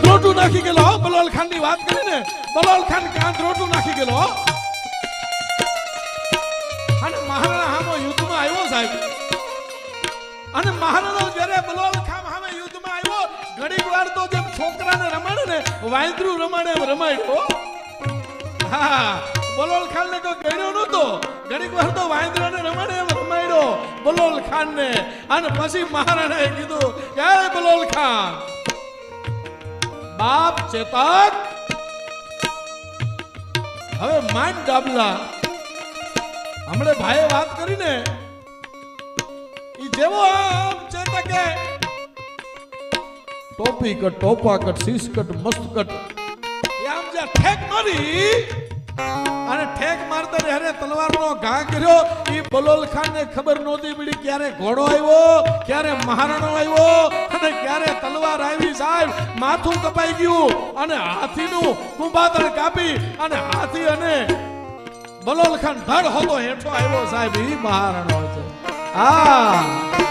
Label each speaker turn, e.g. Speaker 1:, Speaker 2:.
Speaker 1: કાંધરોટું નાખી ગયેલો બલોલ ખાન ની વાત કરીને બલોલ ખાન કાંધરોટું નાખી ગયેલો અને મહારાણા હામો યુદ્ધમાં આવ્યો સાહેબ અને મહારાણો જ્યારે બલોલ ખાન સામે યુદ્ધમાં આવ્યો ઘડીક વાર તો જેમ છોકરાને રમાડે ને વાંદરું રમાડે એમ રમાડ્યો હા બલોલ ખાન ને તો ગણ્યો નતો ઘડીક વાર તો વાંદરાને રમાડે એમ રમાડ્યો બલોલ ખાન ને અને પછી મહારાણાએ કીધું કે બલોલ ખાન બાપ ચેતક હવે માંડ ડાબલા હમણે ભાઈએ વાત કરીને ઈ જેવો આમ ચેતકે ટોપી કટ ટોપા કટ શીશ કટ મસ્ત કટ એ આમ જે ઠેક મારી અને ઠેક મારતા હરે તલવારનો ઘા કર્યો ઈ બલોલ ખાન ને ખબર નહોતી પડી ક્યારે ઘોડો આવ્યો ક્યારે મહારાણો આવ્યો અને ક્યારે તલવાર આવી સાહેબ માથું કપાઈ ગયું અને હાથીનું કુંભાતણ કાપી અને હાથી અને બલોલ ખાન ધડ હોતો હેઠો આવ્યો સાહેબ ઈ મહારાણો છે આ